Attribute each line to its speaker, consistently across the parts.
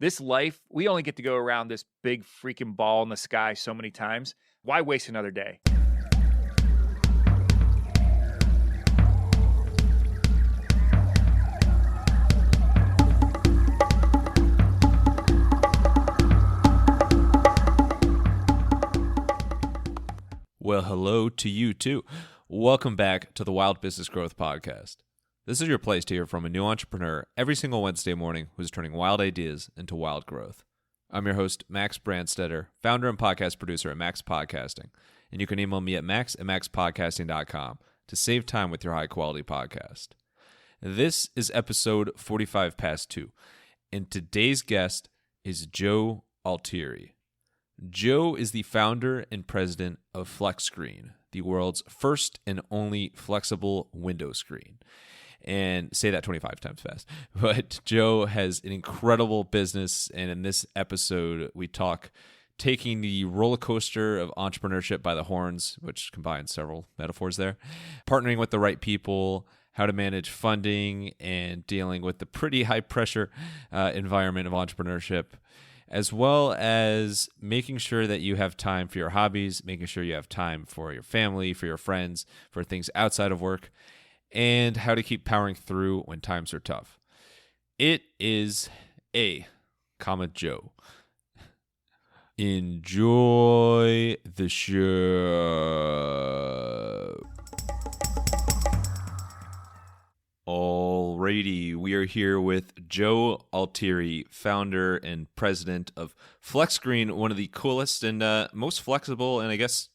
Speaker 1: This life, we only get to go around this big freaking ball in the sky so many times. Why waste another day?
Speaker 2: Well, hello to you too. Welcome back to the Wild Business Growth Podcast. This is your place to hear from a new entrepreneur every single Wednesday morning who's turning wild ideas into wild growth. I'm your host, Max Brandstetter, founder and podcast producer at Max Podcasting. And you can email me at max@maxpodcasting.com to save time with your high-quality podcast. This is episode 45 past 2, and today's guest is Joe Altieri. Joe is the founder and president of FlexScreen, the world's first and only flexible window screen. And say that 25 times fast. But Joe has an incredible business, and in this episode, we talk taking the roller coaster of entrepreneurship by the horns, which combines several metaphors there, partnering with the right people, how to manage funding, and dealing with the pretty high-pressure environment of entrepreneurship, as well as making sure that you have time for your hobbies, making sure you have time for your family, for your friends, for things outside of work, and how to keep powering through when times are tough. It is Joe. Enjoy the show. Alrighty, we are here with Joe Altieri, founder and president of FlexScreen, one of the coolest and most flexible and I guess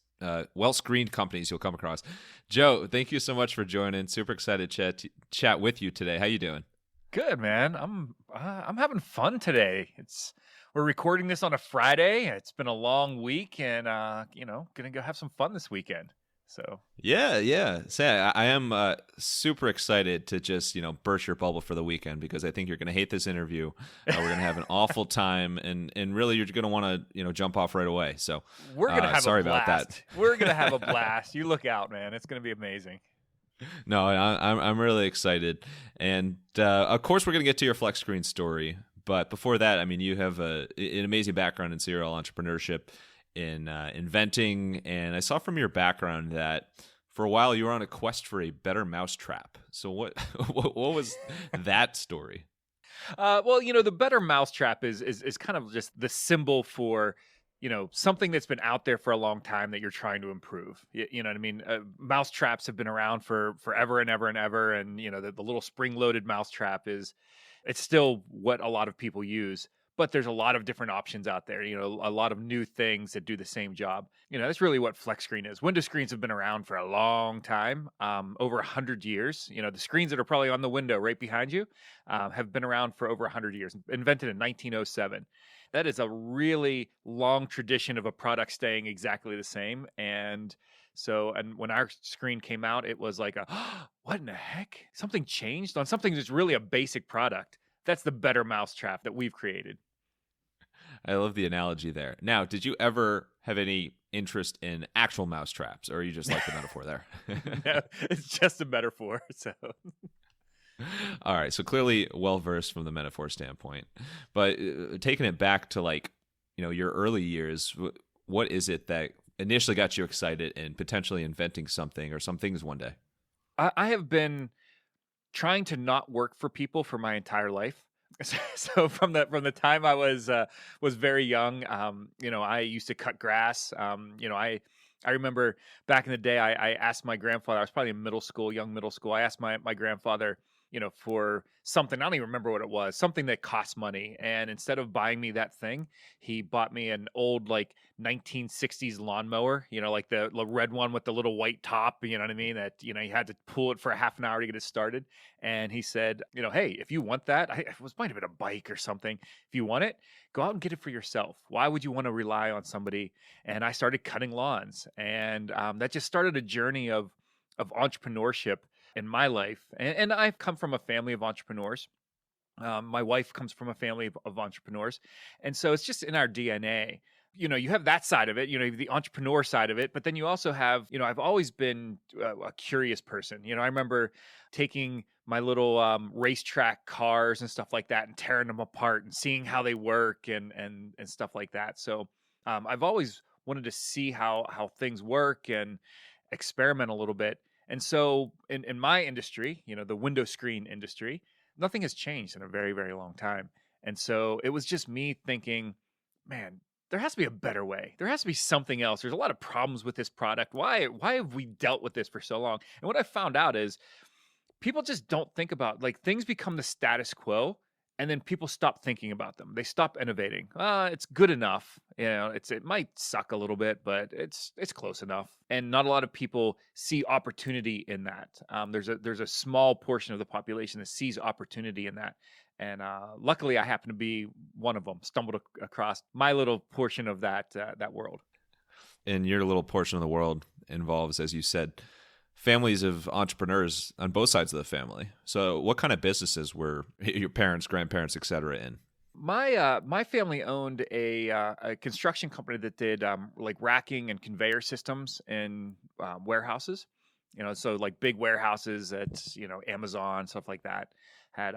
Speaker 2: well-screened companies you'll come across. Joe, thank you so much for joining. Super excited to chat with you today. How you doing?
Speaker 1: Good, man. I'm having fun today. We're recording this on a Friday. It's been a long week, and gonna go have some fun this weekend. So
Speaker 2: yeah. Say I am super excited to just burst your bubble for the weekend because I think you're gonna hate this interview. We're gonna have an awful time, and really you're gonna want to jump off right away. So
Speaker 1: we're gonna have
Speaker 2: sorry
Speaker 1: a blast.
Speaker 2: about that.
Speaker 1: We're gonna have a blast. You look out, man. It's gonna be amazing.
Speaker 2: No, I'm really excited, and of course we're gonna get to your FlexScreen story. But before that, I mean, you have an amazing background in serial entrepreneurship, in inventing, and I saw from your background that for a while you were on a quest for a better mousetrap. So what was that story?
Speaker 1: Well, the better mousetrap is kind of just the symbol for something that's been out there for a long time that you're trying to improve. You know what I mean? Mousetraps have been around for forever and ever and ever, and the little spring-loaded mousetrap it's still what a lot of people use. But there's a lot of different options out there, a lot of new things that do the same job. That's really what FlexScreen is. Window screens have been around for a long time, over 100 years. The screens that are probably on the window right behind you have been around for over 100 years, invented in 1907. That is a really long tradition of a product staying exactly the same. And when our screen came out, it was like what in the heck? Something changed on something that's really a basic product. That's the better mousetrap that we've created.
Speaker 2: I love the analogy there. Now, did you ever have any interest in actual mousetraps, or you just like the metaphor there?
Speaker 1: No, it's just a metaphor. So,
Speaker 2: all right. So clearly well-versed from the metaphor standpoint. But taking it back to your early years, what is it that initially got you excited in potentially inventing something or some things one day?
Speaker 1: I have been trying to not work for people for my entire life. So from the time I was very young, I used to cut grass. I remember back in the day, I asked my grandfather. I was probably in young middle school. I asked my grandfather, for something. I don't even remember what it was. Something that cost money. And instead of buying me that thing, he bought me an old 1960s lawnmower. Like the red one with the little white top. You know what I mean? That you had to pull it for a half an hour to get it started. And he said, hey, if you want that, it might have been a bike or something. If you want it, go out and get it for yourself. Why would you want to rely on somebody? And I started cutting lawns, and that just started a journey of entrepreneurship in my life. And I've come from a family of entrepreneurs. My wife comes from a family of entrepreneurs. And so it's just in our DNA. you have that side of it, the entrepreneur side of it, but then you also have, I've always been a curious person. I remember taking my little racetrack cars and stuff like that and tearing them apart and seeing how they work and stuff like that. So I've always wanted to see how things work and experiment a little bit. And so in my industry, the window screen industry, nothing has changed in a very, very long time. And so it was just me thinking, man, there has to be a better way. There has to be something else. There's a lot of problems with this product. Why have we dealt with this for so long? And what I found out is people just don't think about, like, things become the status quo and then people stop thinking about them. They stop innovating. It's good enough. It might suck a little bit, but it's close enough. And not a lot of people see opportunity in that. There's a small portion of the population that sees opportunity in that. And luckily, I happen to be one of them. Stumbled across my little portion of that world.
Speaker 2: And your little portion of the world involves, as you said, families of entrepreneurs on both sides of the family. So what kind of businesses were your parents, grandparents, et cetera, in?
Speaker 1: My family owned a construction company that did like racking and conveyor systems in warehouses. So like big warehouses at Amazon, stuff like that. Had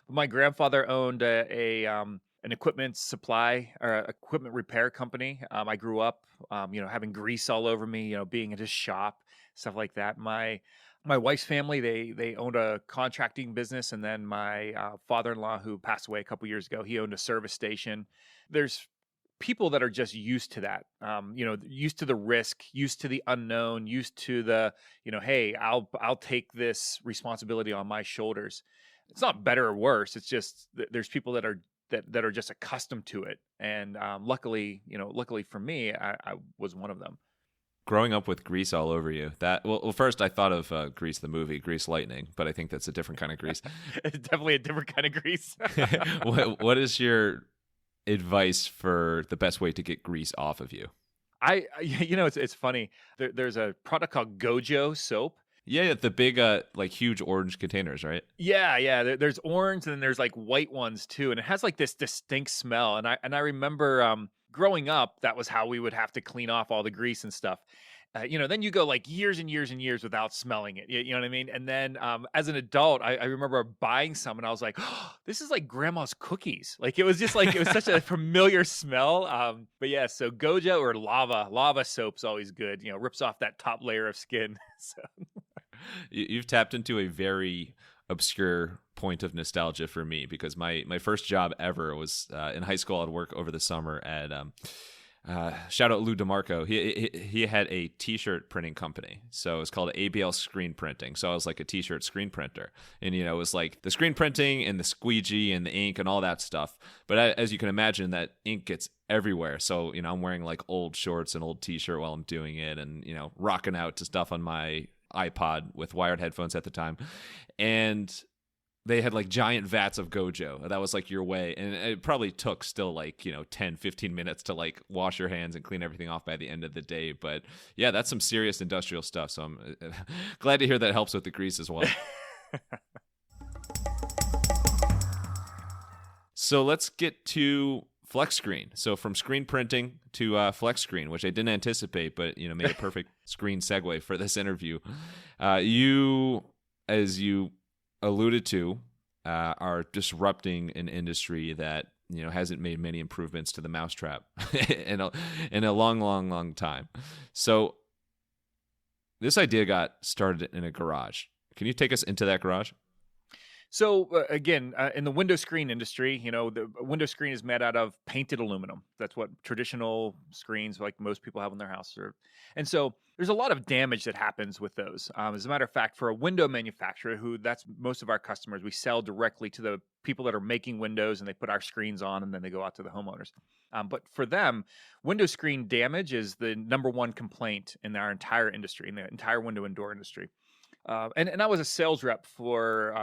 Speaker 1: my grandfather owned an equipment supply or equipment repair company. I grew up having grease all over me, being at his shop, stuff like that. My wife's family, they owned a contracting business, and then my father-in-law, who passed away a couple years ago, he owned a service station. There's people that are just used to that, used to the risk, used to the unknown, used to the, hey, I'll take this responsibility on my shoulders. It's not better or worse. It's just there's people that are just accustomed to it, and luckily for me, I was one of them.
Speaker 2: Growing up with grease all over you, first I thought of Grease, the movie, Grease Lightning, but I think that's a different kind of grease.
Speaker 1: It's definitely a different kind of grease.
Speaker 2: What is your advice for the best way to get grease off of you?
Speaker 1: It's funny. There's a product called Gojo soap.
Speaker 2: Yeah, the big, like huge orange containers, right?
Speaker 1: Yeah. There's orange, and then there's like white ones too, and it has like this distinct smell. And I remember growing up, that was how we would have to clean off all the grease and stuff. Then you go like years and years and years without smelling it. You know what I mean? And then as an adult, I remember buying some, and I was like, oh, this is like grandma's cookies. Like it was just like, it was such a familiar smell. But yeah, so Gojo or lava soap's always good. Rips off that top layer of skin. So
Speaker 2: you've tapped into a very obscure point of nostalgia for me, because my first job ever was in high school. I'd work over the summer at shout out Lou DeMarco. He had a t-shirt printing company, so it was called ABL Screen Printing. So I was like a t-shirt screen printer, and it was like the screen printing and the squeegee and the ink and all that stuff. But as you can imagine, that ink gets everywhere. So I'm wearing like old shorts and old t-shirt while I'm doing it, and rocking out to stuff on my iPod with wired headphones at the time. And they had like giant vats of Gojo. That was like your way. And it probably took still like, 10, 15 minutes to like wash your hands and clean everything off by the end of the day. But yeah, that's some serious industrial stuff. So I'm glad to hear that helps with the grease as well. So let's get to FlexScreen. So from screen printing to FlexScreen, which I didn't anticipate, but made a perfect screen segue for this interview. You, as you alluded to, are disrupting an industry that hasn't made many improvements to the Mousetrap in a long time. So this idea got started in a garage. Can you take us into that garage?
Speaker 1: So again, in the window screen industry, the window screen is made out of painted aluminum. That's what traditional screens, like most people have in their house, are. And so there's a lot of damage that happens with those. As a matter of fact, for a window manufacturer, that's most of our customers, we sell directly to the people that are making windows, and they put our screens on, and then they go out to the homeowners. But for them, window screen damage is the number one complaint in our entire industry, in the entire window and door industry. And I was a sales rep for,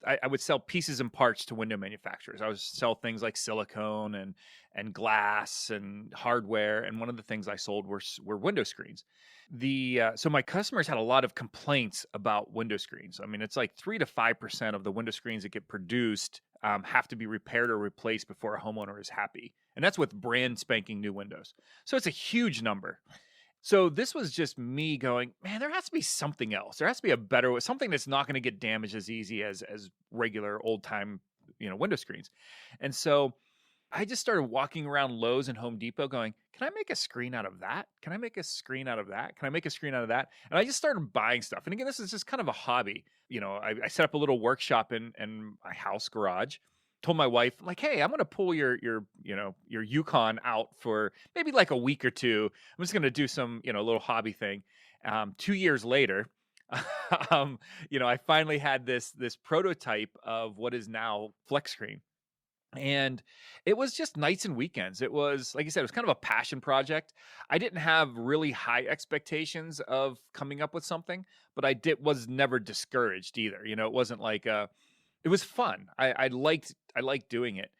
Speaker 1: I would sell pieces and parts to window manufacturers. I would sell things like silicone and glass and hardware. And one of the things I sold were window screens. So my customers had a lot of complaints about window screens. I mean, it's like 3 to 5% of the window screens that get produced have to be repaired or replaced before a homeowner is happy. And that's with brand spanking new windows. So it's a huge number. So this was just me going, man, there has to be something else. There has to be a better way, something that's not going to get damaged as easy as regular old time, window screens. And so I just started walking around Lowe's and Home Depot going, can I make a screen out of that? Can I make a screen out of that? Can I make a screen out of that? And I just started buying stuff. And again, this is just kind of a hobby. I set up a little workshop in my house garage. Told my wife, I'm like, hey, I'm going to pull your Yukon out for maybe like a week or two. I'm just going to do some, little hobby thing. 2 years later, I finally had this prototype of what is now FlexScreen. And it was just nights and weekends. It was, like I said, it was kind of a passion project. I didn't have really high expectations of coming up with something, but was never discouraged either. It wasn't like it was fun. I liked doing it.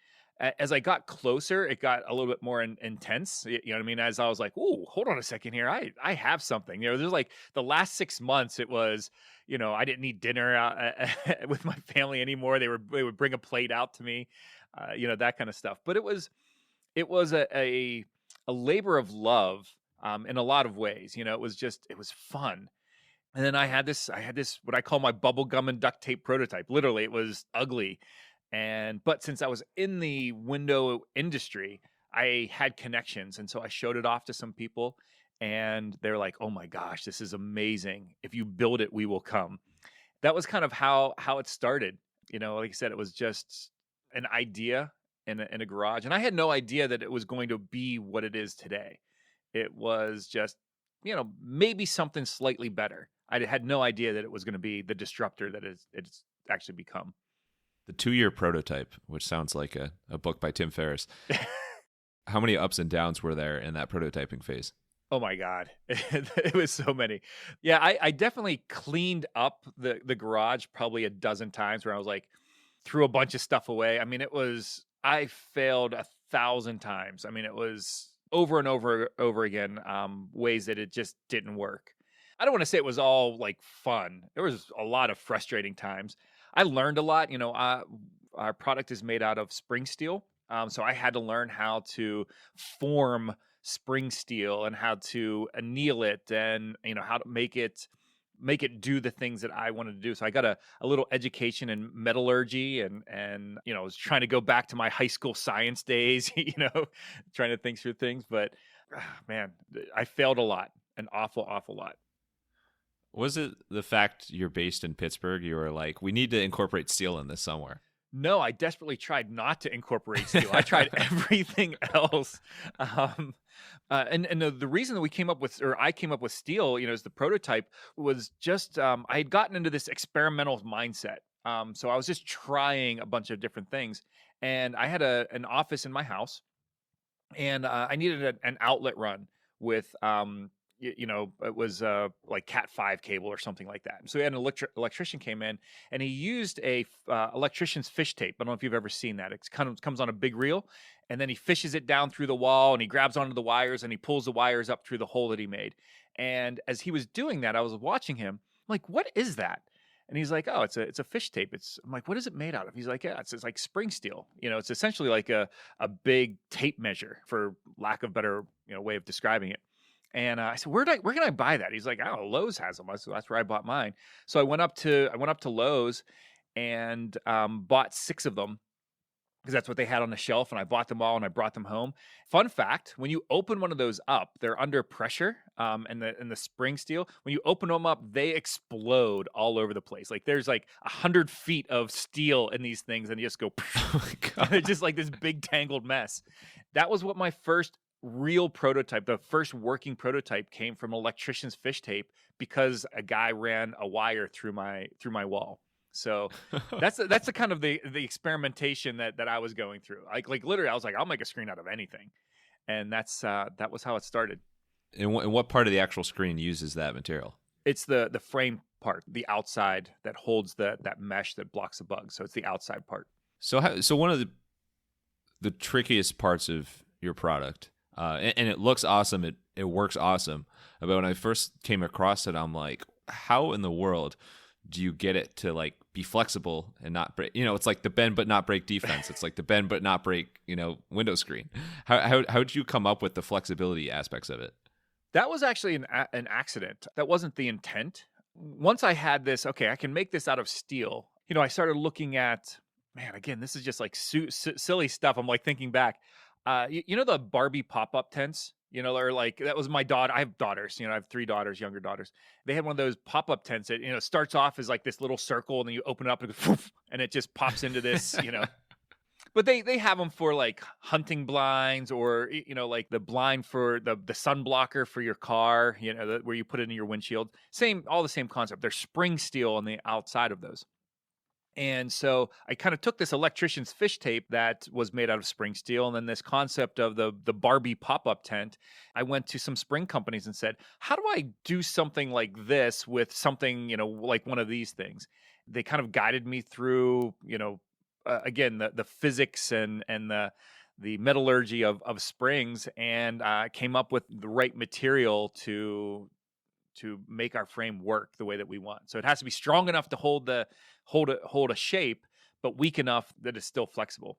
Speaker 1: As I got closer, it got a little bit more intense. You know what I mean? As I was like, "Ooh, hold on a second here. I have something." There's like the last 6 months. It was, I didn't eat dinner with my family anymore. They would bring a plate out to me, that kind of stuff. But it was a labor of love in a lot of ways. It was fun. And then I had this what I call my bubble gum and duct tape prototype. Literally, it was ugly. But since I was in the window industry, I had connections. And so I showed it off to some people and they're like, oh my gosh, this is amazing. If you build it, we will come. That was kind of how it started. Like I said, it was just an idea in a garage. And I had no idea that it was going to be what it is today. It was just, maybe something slightly better. I had no idea that it was going to be the disruptor that it's actually become.
Speaker 2: The 2-year prototype, which sounds like a book by Tim Ferriss. How many ups and downs were there in that prototyping phase?
Speaker 1: Oh my God. It was so many. Yeah, I definitely cleaned up the garage probably a dozen times where I was like, threw a bunch of stuff away. I mean, I failed 1,000 times. I mean, it was over and over again, ways that it just didn't work. I don't want to say it was all like fun. There was a lot of frustrating times. I learned a lot. Our product is made out of spring steel. So I had to learn how to form spring steel and how to anneal it and, how to make it do the things that I wanted to do. So I got a little education in metallurgy and I was trying to go back to my high school science days, trying to think through things. But man, I failed a lot, an awful, awful lot.
Speaker 2: Was it the fact you're based in Pittsburgh? You were like, we need to incorporate steel in this somewhere.
Speaker 1: No, I desperately tried not to incorporate steel. I tried everything else. And the reason that I came up with steel, as the prototype was just, I had gotten into this experimental mindset. So I was just trying a bunch of different things. And I had an office in my house and I needed an outlet run with, it was like Cat 5 cable or something like that. So we had an electrician came in and he used a electrician's fish tape. I don't know if you've ever seen that. It comes on a big reel and then he fishes it down through the wall and he grabs onto the wires and he pulls the wires up through the hole that he made. And as he was doing that, I was watching him. I'm like, what is that? And he's like, oh, it's a fish tape. I'm like, what is it made out of? He's like, yeah, it's like spring steel. It's essentially like a big tape measure, for lack of better way of describing it. And I said, where can I buy that? He's like, oh, Lowe's has them. So that's where I bought mine. So I went up to Lowe's and bought 6 of them because that's what they had on the shelf. And I bought them all and I brought them home. Fun fact: when you open one of those up, they're under pressure. And the spring steel, when you open them up, they explode all over the place. Like there's like 100 feet of steel in these things, and you just go, oh my God. It's just like this big tangled mess. That was what my first real prototype, the first working prototype, came from electrician's fish tape because a guy ran a wire through my wall. So that's the kind of the experimentation that I was going through. Like literally, I was like, I'll make a screen out of anything, and that was how it started.
Speaker 2: And what part of the actual screen uses that material?
Speaker 1: It's the frame part, the outside that holds that mesh that blocks the bug. So it's the outside part.
Speaker 2: So one of the trickiest parts of your product. And it looks awesome. It works awesome. But when I first came across it, I'm like, how in the world do you get it to like be flexible and not break? It's like the bend but not break defense. It's like the bend but not break, window screen. How did you come up with the flexibility aspects of it?
Speaker 1: That was actually an accident. That wasn't the intent. Once I had this, okay, I can make this out of steel. I started looking at, man, again, this is just like silly stuff. I'm like thinking back. The Barbie pop-up tents, or like that was my daughter. I have daughters, I have 3 daughters, younger daughters. They had one of those pop-up tents that, starts off as like this little circle and then you open it up and, and it just pops into this, But they have them for like hunting blinds or, like the blind for the sun blocker for your car, where you put it in your windshield. All the same concept. There's spring steel on the outside of those. And so I kind of took this electrician's fish tape that was made out of spring steel, and then this concept of the Barbie pop-up tent. I went to some spring companies and said, how do I do something like this with something, like one of these things? They kind of guided me through, again, the physics and the metallurgy of springs, and came up with the right material to make our frame work the way that we want. So it has to be strong enough to hold a shape, but weak enough that it's still flexible.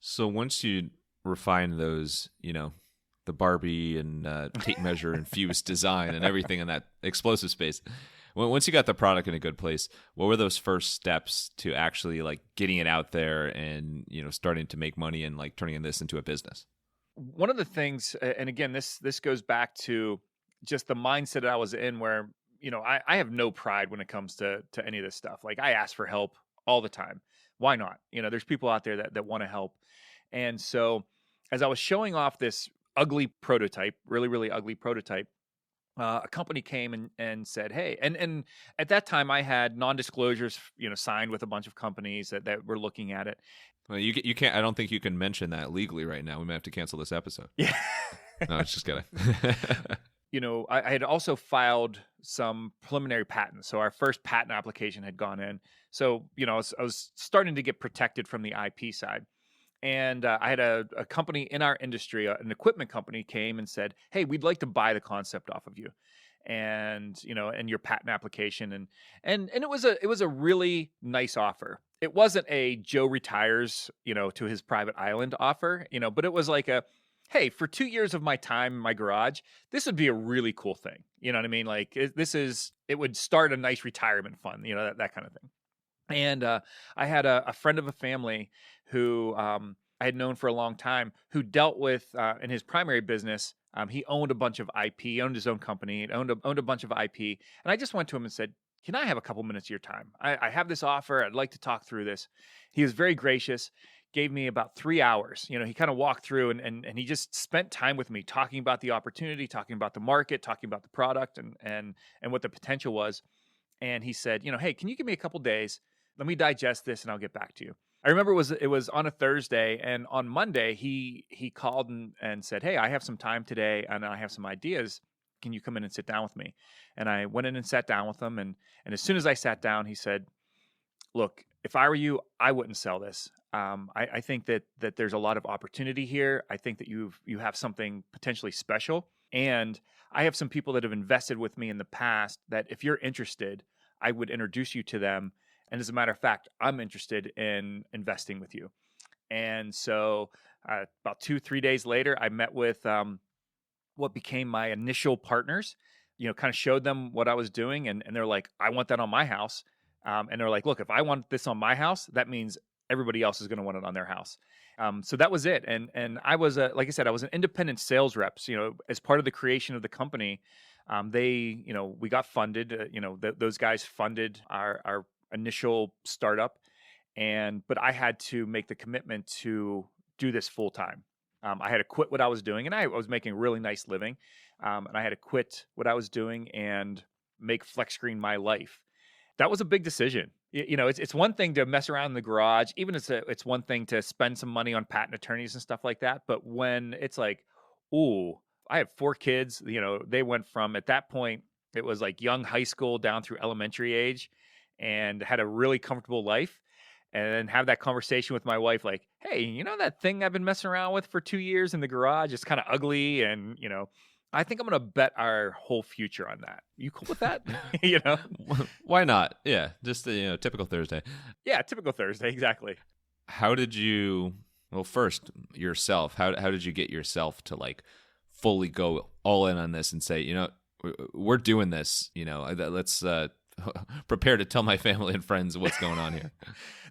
Speaker 2: So once you refine those, the Barbie and tape measure infused design and everything in that explosive space, once you got the product in a good place, what were those first steps to actually like getting it out there and, starting to make money and like turning this into a business?
Speaker 1: One of the things, and again, this goes back to just the mindset that I was in where, I have no pride when it comes to any of this stuff. Like I ask for help all the time. Why not? There's people out there that want to help. And so as I was showing off this ugly prototype, really, really ugly prototype, a company came and said, hey, and at that time I had non-disclosures, signed with a bunch of companies that were looking at it.
Speaker 2: Well, you can't, I don't think you can mention that legally right now. We might have to cancel this episode.
Speaker 1: Yeah.
Speaker 2: No, it's just kidding.
Speaker 1: I had also filed some preliminary patents. So our first patent application had gone in. So, I was starting to get protected from the IP side. And I had a company in our industry, an equipment company, came and said, hey, we'd like to buy the concept off of you. And, and your patent application. And it was a really nice offer. It wasn't a Joe retires, to his private island offer, but it was like hey, for 2 years of my time in my garage, this would be a really cool thing. You know what I mean? Like it would start a nice retirement fund, that kind of thing. And I had a friend of a family who I had known for a long time who dealt with, in his primary business, he owned a bunch of IP, he owned his own company, owned a bunch of IP. And I just went to him and said, can I have a couple minutes of your time? I have this offer. I'd like to talk through this. He was very gracious. Gave me about 3 hours. He kind of walked through and he just spent time with me talking about the opportunity, talking about the market, talking about the product and what the potential was. And he said, hey, can you give me a couple days? Let me digest this and I'll get back to you. I remember it was on a Thursday, and on Monday he called and said, hey, I have some time today and I have some ideas. Can you come in and sit down with me? And I went in and sat down with him. And as soon as I sat down, he said, look, if I were you, I wouldn't sell this. I think that there's a lot of opportunity here. I think that you have something potentially special. And I have some people that have invested with me in the past that if you're interested, I would introduce you to them. And as a matter of fact, I'm interested in investing with you. And so about 2-3 days later, I met with what became my initial partners, kind of showed them what I was doing. And they're like, I want that on my house. And they're like, look, if I want this on my house, that means everybody else is going to want it on their house. So that was it. And I was, like I said, I was an independent sales rep. So, as part of the creation of the company, we got funded, those guys funded our initial startup. But I had to make the commitment to do this full time. I had to quit what I was doing, and I was making a really nice living. And I had to quit what I was doing and make FlexScreen my life. That was a big decision. It's one thing to mess around in the garage, even it's one thing to spend some money on patent attorneys and stuff like that. But when it's like, ooh, I have 4 kids, they went from, at that point, it was like young high school down through elementary age, and had a really comfortable life. And then have that conversation with my wife, like, hey, that thing I've been messing around with for 2 years in the garage is kind of ugly. And, I think I'm going to bet our whole future on that. You cool with that? You know?
Speaker 2: Why not? Yeah, just typical Thursday.
Speaker 1: Yeah, typical Thursday, exactly.
Speaker 2: How did you? Well, first yourself. How did you get yourself to like fully go all in on this and say, we're doing this. Let's prepare to tell my family and friends what's going on here.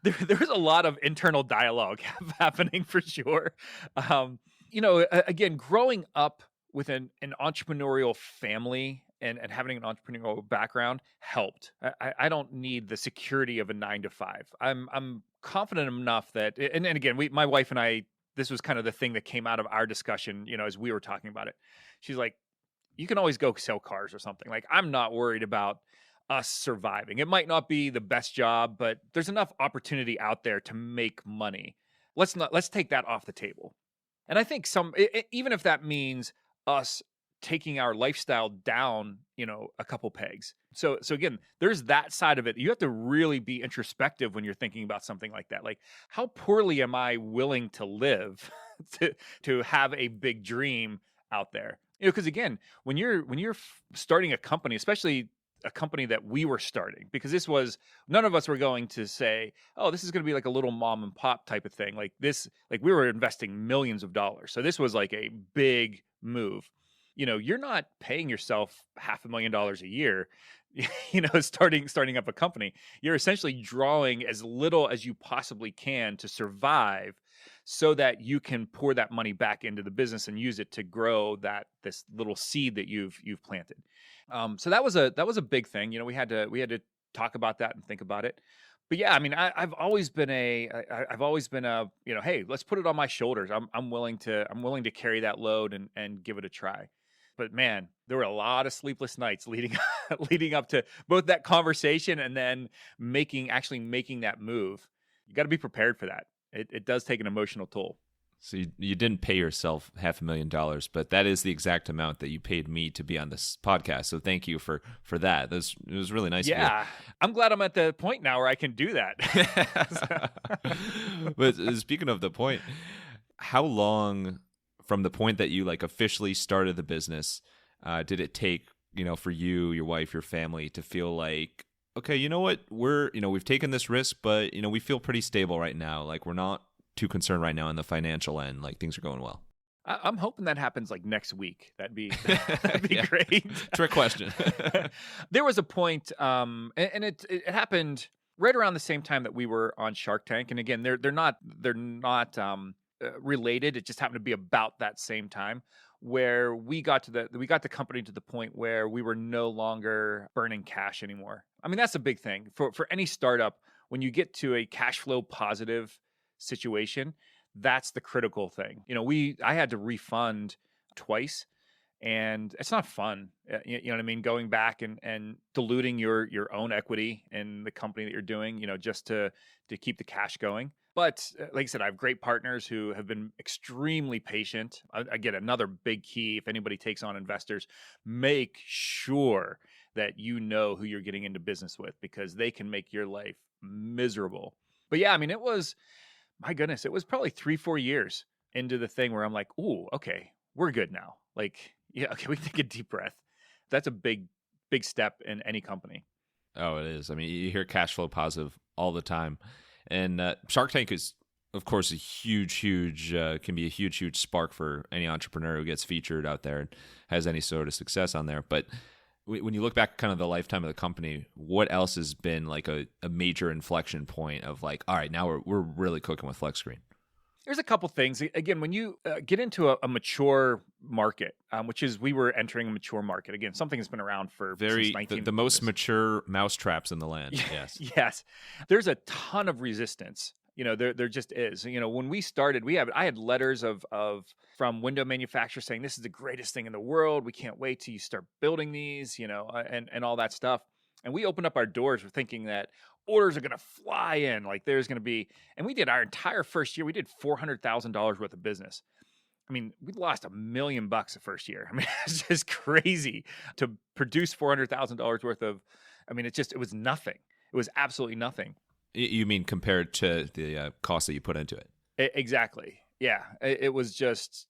Speaker 1: There was a lot of internal dialogue happening for sure. Again, growing up with an entrepreneurial family and having an entrepreneurial background helped. I don't need the security of a 9-to-5. I'm confident enough that, and again, my wife and I, this was kind of the thing that came out of our discussion, as we were talking about it. She's like, you can always go sell cars or something. Like, I'm not worried about us surviving. It might not be the best job, but there's enough opportunity out there to make money. Let's take that off the table. And I think even if that means us taking our lifestyle down, a couple pegs. So again, there's that side of it. You have to really be introspective when you're thinking about something like that. Like, how poorly am I willing to live to have a big dream out there? Because again, when you're starting a company, especially a company that we were starting, because none of us were going to say, oh, this is going to be like a little mom and pop type of thing. Like we were investing millions of dollars. So this was like a big move. You're not paying yourself $500,000 a year, starting up a company. You're essentially drawing as little as you possibly can to survive so that you can pour that money back into the business and use it to grow this little seed that you've planted. So that was a big thing. We had to talk about that and think about it. But yeah, I mean, I've always been hey, let's put it on my shoulders. I'm willing to carry that load and give it a try. But man, there were a lot of sleepless nights leading up to both that conversation and then making that move. You got to be prepared for that. It does take an emotional toll.
Speaker 2: So you didn't pay yourself $500,000, but that is the exact amount that you paid me to be on this podcast. So thank you for that. It was really nice.
Speaker 1: Yeah, I'm glad I'm at the point now where I can do that.
Speaker 2: But speaking of the point, how long from the point that you like officially started the business did it take, for you, your wife, your family to feel like, okay, you know what, we've taken this risk, but we feel pretty stable right now. Like, we're not too concerned right now on the financial end. Like, things are going well.
Speaker 1: I'm hoping that happens like next week. That'd be great.
Speaker 2: Trick question.
Speaker 1: There was a point, and it happened right around the same time that we were on Shark Tank. And again, they're not related. It just happened to be about that same time where we got the company to the point where we were no longer burning cash anymore. I mean, that's a big thing for any startup. When you get to a cash flow positive situation, that's the critical thing. I had to refund twice, and it's not fun. You know what I mean? Going back and diluting your own equity in the company that you're doing, just to keep the cash going. But like I said, I have great partners who have been extremely patient. Again, another big key, if anybody takes on investors, make sure that you know who you're getting into business with, because they can make your life miserable. But yeah, I mean, my goodness, it was probably 3-4 years into the thing where I'm like, ooh, okay, we're good now. Like, yeah, okay, we can take a deep breath. That's a big step in any company.
Speaker 2: Oh, it is. I mean, you hear cash flow positive all the time. And Shark Tank is, of course, a huge, can be a huge spark for any entrepreneur who gets featured out there and has any sort of success on there. But when you look back kind of the lifetime of the company, what else has been like a major inflection point of like, all right, now we're really cooking with FlexScreen?
Speaker 1: There's a couple things. Again, when you get into a mature market, which is we were entering a mature market. Again, something that's been around for since
Speaker 2: the most mature mousetraps in the land. Yes.
Speaker 1: Yes. There's a ton of resistance. There just is. When we started, I had letters from window manufacturers saying this is the greatest thing in the world. We can't wait till you start building these, and all that stuff. And we opened up our doors. We're thinking that orders are going to fly in. Like, there's going to be, and we did our entire first year. We did $400,000 worth of business. I mean, we lost $1 million the first year. I mean, it's just crazy to produce $400,000 worth of. I mean, it was nothing. It was absolutely nothing.
Speaker 2: You mean compared to the cost that you put into it?
Speaker 1: Exactly. Yeah. It was just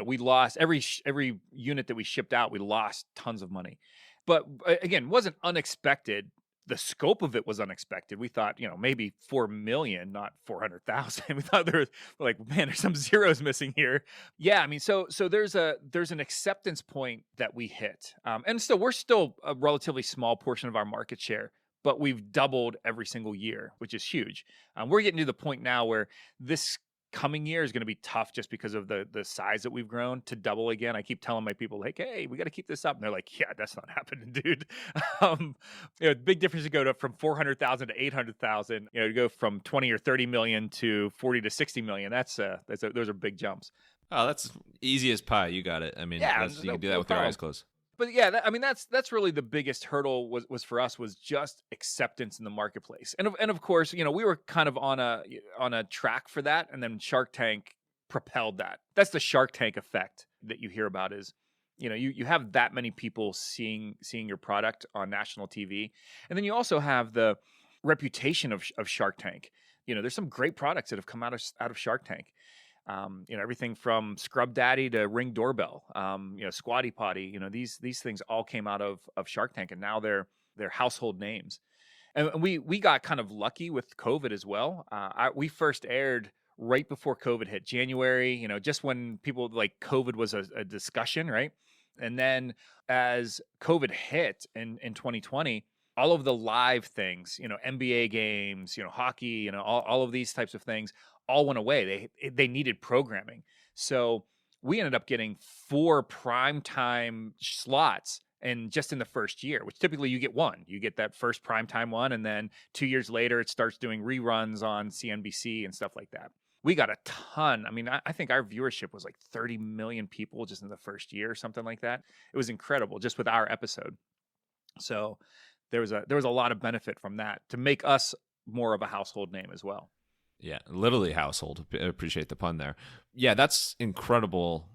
Speaker 1: we lost every unit that we shipped out, we lost tons of money. But again, wasn't unexpected. The scope of it was unexpected. We thought, maybe 4 million, not 400,000. We thought we're like, man, there's some zeros missing here. Yeah, I mean, so there's an acceptance point that we hit, and still we're still a relatively small portion of our market share, but we've doubled every single year, which is huge. We're getting to the point now where this coming year is going to be tough just because of the size that we've grown to double again. I keep telling my people, like, hey, we got to keep this up. And they're like, yeah, that's not happening, dude. Big difference to go from 400,000 to 800,000, to go from 20 or 30 million to 40 to 60 million. Those are big jumps.
Speaker 2: Oh, that's easy as pie. You got it. I mean,
Speaker 1: Yeah,
Speaker 2: you can do that with your eyes closed.
Speaker 1: But yeah, that's really the biggest hurdle was for us, was just acceptance in the marketplace. And of course, we were kind of on a track for that, and then Shark Tank propelled that. That's the Shark Tank effect that you hear about, is you have that many people seeing your product on national TV, and then you also have the reputation of Shark Tank. There's some great products that have come out of Shark Tank. Everything from Scrub Daddy to Ring Doorbell, Squatty Potty, these things all came out of Shark Tank, and now they're household names. And we got kind of lucky with COVID as well. We first aired right before COVID hit, January, just when people, like, COVID was a discussion, right? And then as COVID hit in 2020, all of the live things, NBA games, hockey, all of these types of things all went away. They needed programming. So we ended up getting 4 primetime slots just in the first year, which typically you get one. You get that first primetime one, and then 2 years later, it starts doing reruns on CNBC and stuff like that. We got a ton. I mean, I think our viewership was like 30 million people just in the first year, something like that. It was incredible just with our episode. So there was a lot of benefit from that to make us more of a household name as well.
Speaker 2: Yeah, literally household. I appreciate the pun there. Yeah, that's incredible.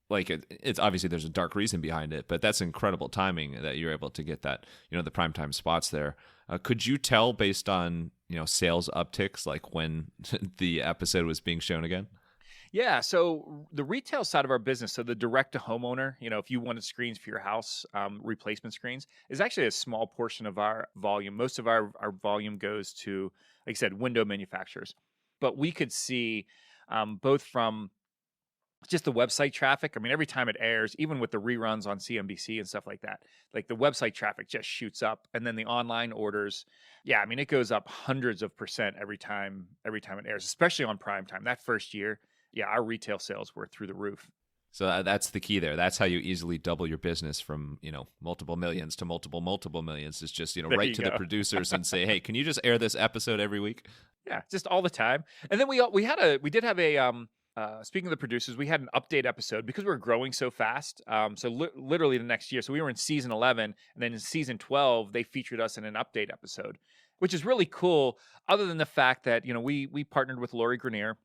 Speaker 2: Like, it's obviously there's a dark reason behind it, but that's incredible timing that you're able to get that, the primetime spots there. Could you tell based on, sales upticks, like when the episode was being shown again?
Speaker 1: Yeah, so the retail side of our business, so the direct to homeowner, if you wanted screens for your house, replacement screens, is actually a small portion of our volume. Most of our volume goes to, like I said, window manufacturers. But we could see both from just the website traffic. I mean, every time it airs, even with the reruns on CNBC and stuff like that, like the website traffic just shoots up. And then the online orders, yeah, I mean, it goes up hundreds of % every time it airs, especially on prime time. That first year, yeah, our retail sales were through the roof.
Speaker 2: So that's the key there. That's how you easily double your business from, multiple millions to multiple millions. Is just, write to the producers and say, hey, can you just air this episode every week?
Speaker 1: Yeah, just all the time. And then we did have a, speaking of the producers, we had an update episode because we were growing so fast. So literally the next year. So we were in season 11, and then in season 12, they featured us in an update episode, which is really cool. Other than the fact that, we partnered with Lori Grenier.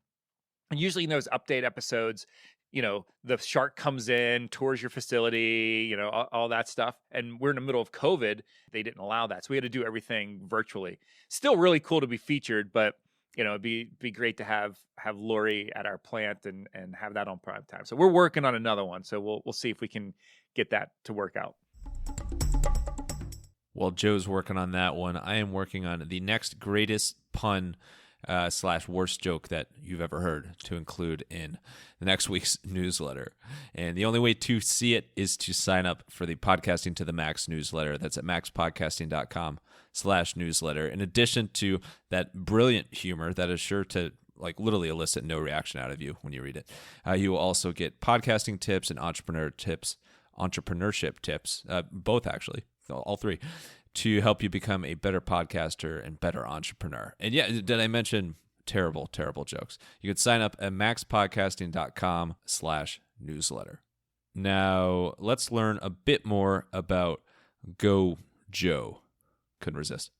Speaker 1: And usually in those update episodes, the shark comes in, tours your facility, all that stuff. And we're in the middle of COVID. They didn't allow that. So we had to do everything virtually. Still really cool to be featured, but, it'd be great to have Lori at our plant and have that on prime time. So we're working on another one. So we'll see if we can get that to work out.
Speaker 2: While Joe's working on that one, I am working on the next greatest pun / worst joke that you've ever heard to include in the next week's newsletter. And the only way to see it is to sign up for the Podcasting to the Max newsletter. That's at maxpodcasting.com/newsletter. In addition to that brilliant humor that is sure to literally elicit no reaction out of you when you read it, you will also get podcasting tips and entrepreneurship tips, both actually, all three, to help you become a better podcaster and better entrepreneur. And yeah, did I mention terrible jokes? You could sign up at maxpodcasting.com/newsletter. Now, let's learn a bit more about Go Joe. Couldn't resist.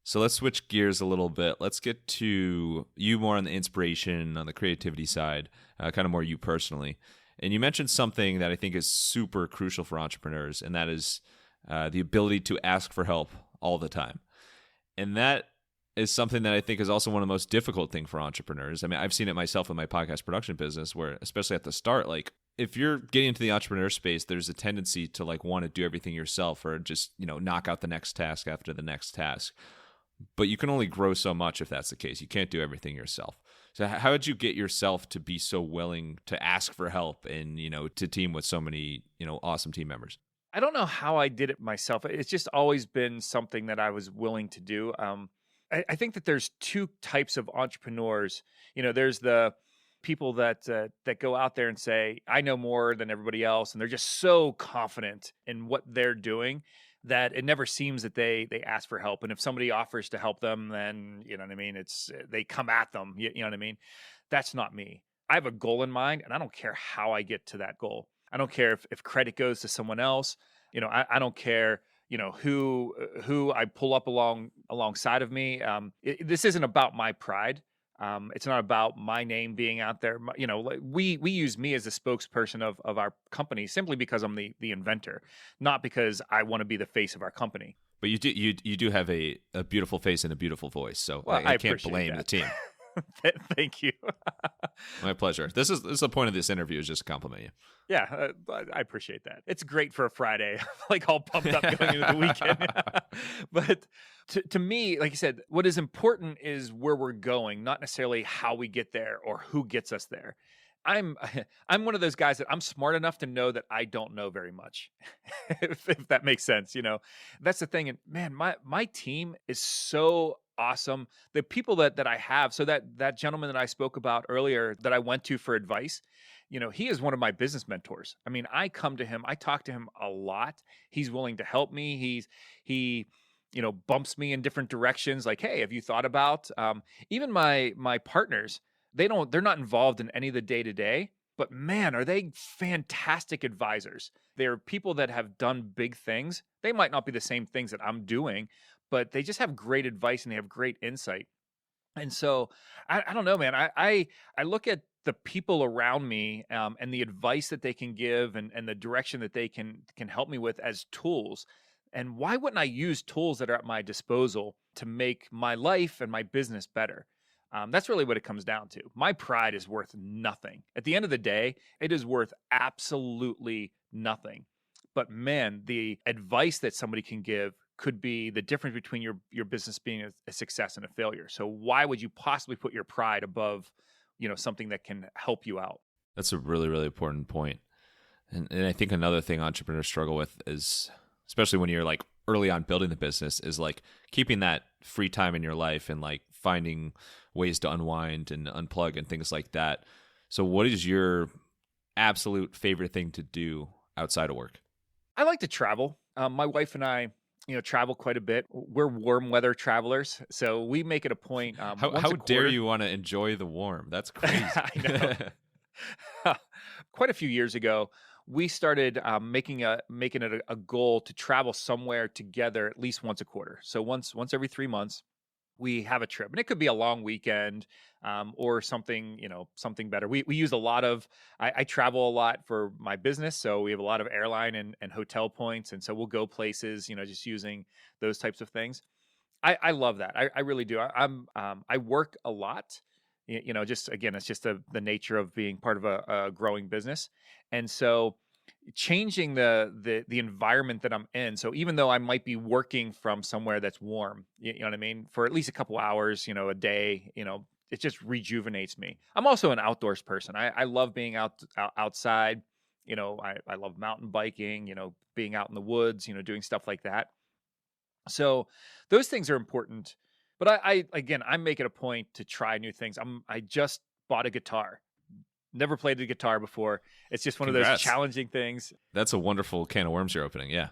Speaker 2: So let's switch gears a little bit. Let's get to you more on the inspiration, on the creativity side, kind of more you personally. And you mentioned something that I think is super crucial for entrepreneurs, and that is the ability to ask for help all the time. And that is something that I think is also one of the most difficult thing for entrepreneurs. I mean, I've seen it myself in my podcast production business where, especially at the start, like if you're getting into the entrepreneur space, there's a tendency to like want to do everything yourself or just, knock out the next task after the next task. But you can only grow so much if that's the case. You can't do everything yourself. So how did you get yourself to be so willing to ask for help and, to team with so many, awesome team members?
Speaker 1: I don't know how I did it myself. It's just always been something that I was willing to do. I think that there's two types of entrepreneurs. There's the people that go out there and say, I know more than everybody else. And they're just so confident in what they're doing that it never seems that they ask for help. And if somebody offers to help them, then, you know what I mean? They come at them. You know what I mean? That's not me. I have a goal in mind and I don't care how I get to that goal. I don't care if credit goes to someone else. I don't care, who I pull up alongside of me. This isn't about my pride. It's not about my name being out there. We use me as a spokesperson of our company simply because I'm the inventor, not because I want to be the face of our company.
Speaker 2: But you do have a beautiful face and a beautiful voice, so
Speaker 1: well,
Speaker 2: I can't blame the team.
Speaker 1: Thank you.
Speaker 2: My pleasure. This is the point of this interview, is just to compliment you.
Speaker 1: Yeah, I appreciate that. It's great for a Friday, like all pumped up going into the weekend. But to me, like you said, what is important is where we're going, not necessarily how we get there or who gets us there. I'm one of those guys that I'm smart enough to know that I don't know very much, if that makes sense. That's the thing. And man, my team is so awesome. The people that I have, so that gentleman that I spoke about earlier that I went to for advice, he is one of my business mentors. I mean, I come to him, I talk to him a lot. He's willing to help me. He bumps me in different directions. Like, hey, have you thought about, even my partners, they're not involved in any of the day to day, but man, are they fantastic advisors. They're people that have done big things. They might not be the same things that I'm doing, but they just have great advice and they have great insight. And so I don't know, man, I look at the people around me, and the advice that they can give and the direction that they can help me with as tools. And why wouldn't I use tools that are at my disposal to make my life and my business better? That's really what it comes down to. My pride is worth nothing. At the end of the day, it is worth absolutely nothing. But man, the advice that somebody can give could be the difference between your business being a success and a failure. So why would you possibly put your pride above, something that can help you out?
Speaker 2: That's a really, really important point. And I think another thing entrepreneurs struggle with is, especially when you're like early on building the business, is like keeping that free time in your life and like finding ways to unwind and unplug and things like that. So what is your absolute favorite thing to do outside of work?
Speaker 1: I like to travel. My wife and I, travel quite a bit. We're warm weather travelers, so we make it a point.
Speaker 2: How dare you want to enjoy the warm? That's crazy.
Speaker 1: I know. Quite a few years ago, we started making it a goal to travel somewhere together at least once a quarter. So once every 3 months, we have a trip, and it could be a long weekend, or something, something better. We use a lot of, I travel a lot for my business. So we have a lot of airline and hotel points. And so we'll go places, just using those types of things. I love that. I really do. I work a lot, just, again, it's just the nature of being part of a growing business. And so changing the environment that I'm in. So even though I might be working from somewhere that's warm, you know what I mean, for at least a couple hours, a day, it just rejuvenates me. I'm also an outdoors person. I love being outside. I love mountain biking, being out in the woods, doing stuff like that. So those things are important. But I make it a point to try new things. I just bought a guitar. Never played the guitar before. It's just one of those challenging things.
Speaker 2: That's a wonderful can of worms you're opening. Yeah.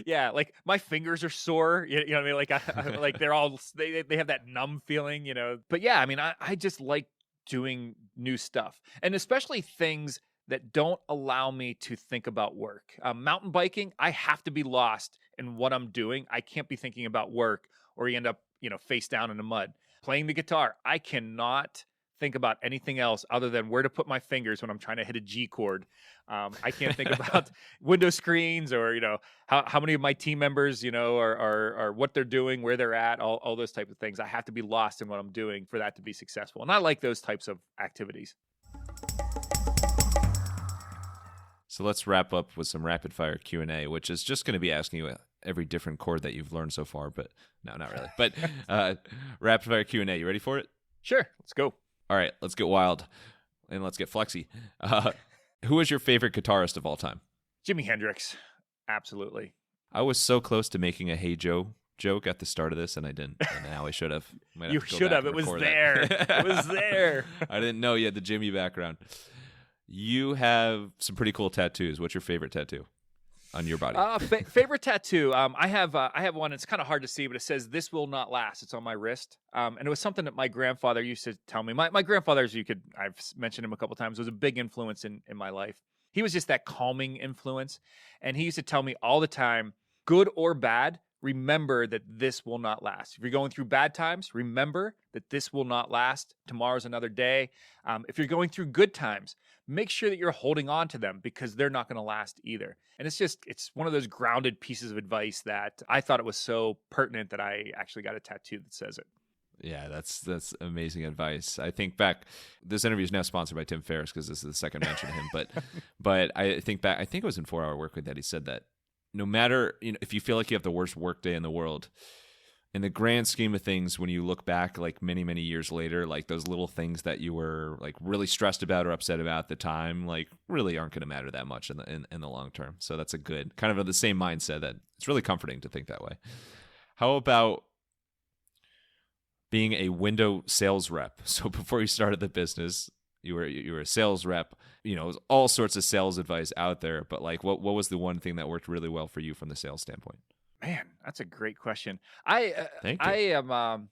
Speaker 1: Yeah. Like my fingers are sore. You know what I mean? Like, like they're all, they have that numb feeling, but yeah, I mean, I just like doing new stuff, and especially things that don't allow me to think about work. Mountain biking, I have to be lost in what I'm doing. I can't be thinking about work or you end up, face down in the mud. Playing the guitar, I cannot think about anything else other than where to put my fingers when I'm trying to hit a G chord. I can't think about window screens or, how many of my team members, are what they're doing, where they're at, all those types of things. I have to be lost in what I'm doing for that to be successful. And I like those types of activities.
Speaker 2: So let's wrap up with some rapid fire Q&A, which is just going to be asking you every different chord that you've learned so far, but no, not really. But rapid fire Q&A, you ready for it?
Speaker 1: Sure, let's go.
Speaker 2: All right, let's get wild and let's get flexy. Who is your favorite guitarist of all time?
Speaker 1: Jimi Hendrix. Absolutely.
Speaker 2: I was so close to making a Hey Joe joke at the start of this, and I didn't. And now I should have.
Speaker 1: You should have. It was there. It was there.
Speaker 2: I didn't know you had the Jimmy background. You have some pretty cool tattoos. What's your favorite tattoo on your body?
Speaker 1: Favorite tattoo. I have one. It's kind of hard to see, but it says "This will not last." It's on my wrist. And it was something that my grandfather used to tell me. My grandfather, I've mentioned him a couple times, was a big influence in my life. He was just that calming influence. And he used to tell me all the time, good or bad, remember that this will not last. If you're going through bad times, remember that this will not last. Tomorrow's another day. If you're going through good times, make sure that you're holding on to them because they're not going to last either. And it's one of those grounded pieces of advice that I thought it was so pertinent that I actually got a tattoo that says it.
Speaker 2: Yeah, that's amazing advice. I think back, this interview is now sponsored by Tim Ferriss because this is the second mention of him. But I think back, I think it was in 4 Hour Workweek that he said that no matter, if you feel like you have the worst work day in the world, in the grand scheme of things, when you look back like many, many years later, like those little things that you were like really stressed about or upset about at the time, like really aren't going to matter that much in the long term. So that's a good kind of the same mindset that it's really comforting to think that way. How about being a window sales rep? So before you started the business, you were a sales rep. There's all sorts of sales advice out there, but like what was the one thing that worked really well for you from the sales standpoint?
Speaker 1: Man, that's a great question.
Speaker 2: Thank you.
Speaker 1: I am,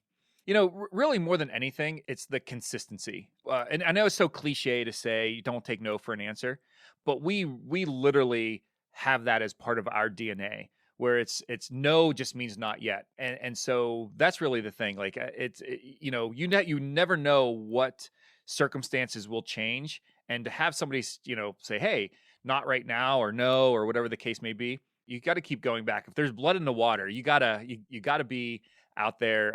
Speaker 1: really more than anything, it's the consistency. And I know it's so cliche to say you don't take no for an answer, but we literally have that as part of our DNA, where it's no just means not yet, and so that's really the thing. Like you never know what circumstances will change, and to have somebody say, hey, not right now, or no, or whatever the case may be. You got to keep going back. If there's blood in the water, you gotta be out there,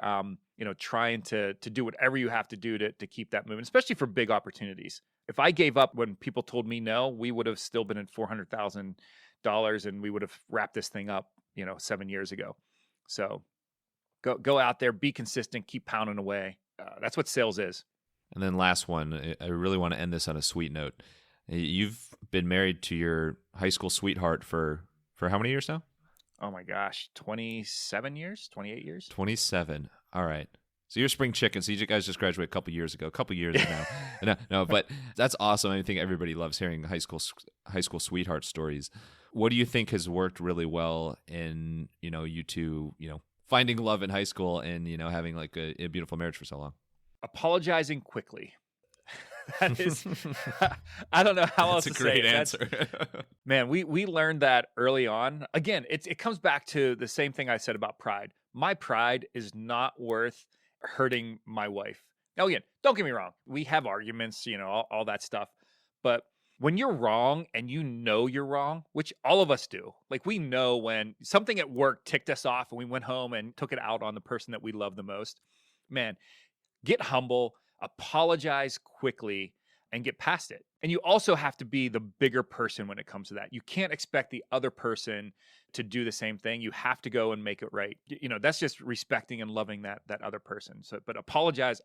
Speaker 1: trying to do whatever you have to do to keep that moving, especially for big opportunities. If I gave up when people told me no, we would have still been at $400,000 and we would have wrapped this thing up, 7 years ago. So go out there, be consistent, keep pounding away. That's what sales is.
Speaker 2: And then last one, I really want to end this on a sweet note. You've been married to your high school sweetheart for how many years now?
Speaker 1: Oh my gosh, 27 years, 28 years?
Speaker 2: 27. All right. So you're spring chicken. So you guys just graduated a couple years now. No, but that's awesome. I think everybody loves hearing high school sweetheart stories. What do you think has worked really well in, you two, finding love in high school and, having like a beautiful marriage for so long?
Speaker 1: Apologizing quickly. That is, I don't know how else to say it.
Speaker 2: That's a great answer.
Speaker 1: Man, we learned that early on. Again, it comes back to the same thing I said about pride. My pride is not worth hurting my wife. Now, again, don't get me wrong. We have arguments, all that stuff. But when you're wrong and you're wrong, which all of us do, like we know when something at work ticked us off and we went home and took it out on the person that we love the most, man, get humble, apologize quickly, and get past it. And you also have to be the bigger person when it comes to that. You can't expect the other person to do the same thing. You have to go and make it right. That's just respecting and loving that other person. So, but apologize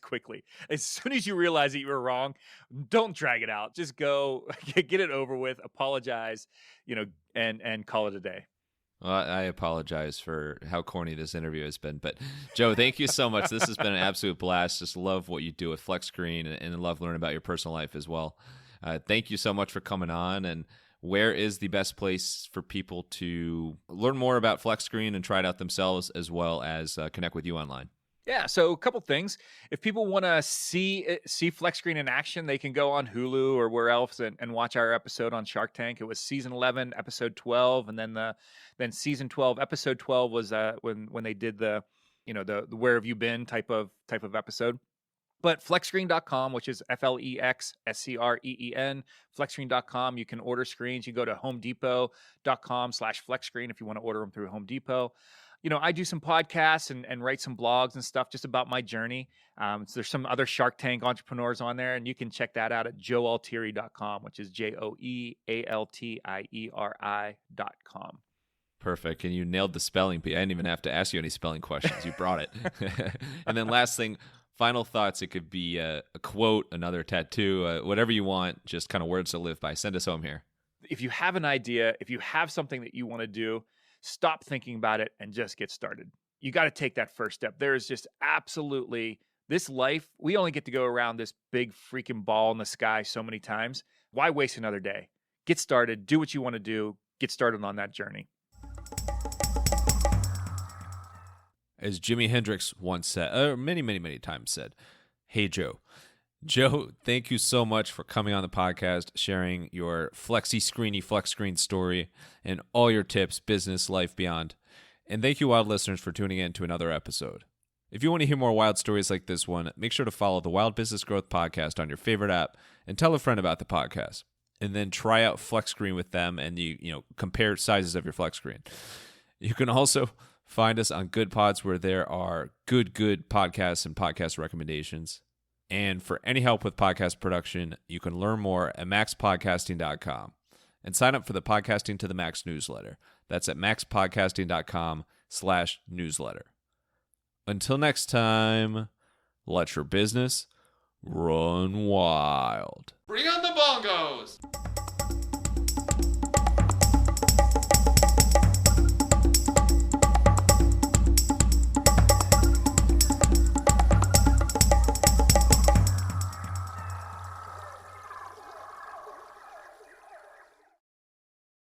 Speaker 1: quickly. As soon as you realize that you were wrong, don't drag it out. Just go get it over with, apologize, and call it a day.
Speaker 2: Well, I apologize for how corny this interview has been, but Joe, thank you so much. This has been an absolute blast. Just love what you do with FlexScreen and love learning about your personal life as well. Thank you so much for coming on. And where is the best place for people to learn more about FlexScreen and try it out themselves, as well as connect with you online?
Speaker 1: Yeah, so a couple things. If people want to see FlexScreen in action, they can go on Hulu or where else and watch our episode on Shark Tank. It was season 11, episode 12, and then season 12, episode 12 was when they did the the where have you been type of episode. But FlexScreen.com, which is FlexScreen, FlexScreen.com, you can order screens. You go to HomeDepot.com/FlexScreen if you want to order them through Home Depot. I do some podcasts and write some blogs and stuff just about my journey. So there's some other Shark Tank entrepreneurs on there, and you can check that out at joealtieri.com, which is JoeAltieri.com.
Speaker 2: Perfect. And you nailed the spelling bee. I didn't even have to ask you any spelling questions. You brought it. And then last thing, final thoughts. It could be a quote, another tattoo, whatever you want, just kind of words to live by. Send us home here.
Speaker 1: If you have an idea, if you have something that you want to do, stop thinking about it and just get started. You got to take that first step. There is just absolutely this life. We only get to go around this big freaking ball in the sky so many times. Why waste another day? Get started. Do what you want to do. Get started on that journey.
Speaker 2: As Jimi Hendrix once said, or many, many, many times said, "Hey, Joe." Joe, thank you so much for coming on the podcast, sharing your FlexScreen story and all your tips, business, life, beyond. And thank you, wild listeners, for tuning in to another episode. If you want to hear more wild stories like this one, make sure to follow the Wild Business Growth Podcast on your favorite app and tell a friend about the podcast. And then try out FlexScreen with them and you compare sizes of your FlexScreen. You can also find us on Good Pods, where there are good podcasts and podcast recommendations. And for any help with podcast production, you can learn more at maxpodcasting.com and sign up for the Podcasting to the Max newsletter. That's at maxpodcasting.com/newsletter. Until next time, let your business run wild.
Speaker 3: Bring on the bongos!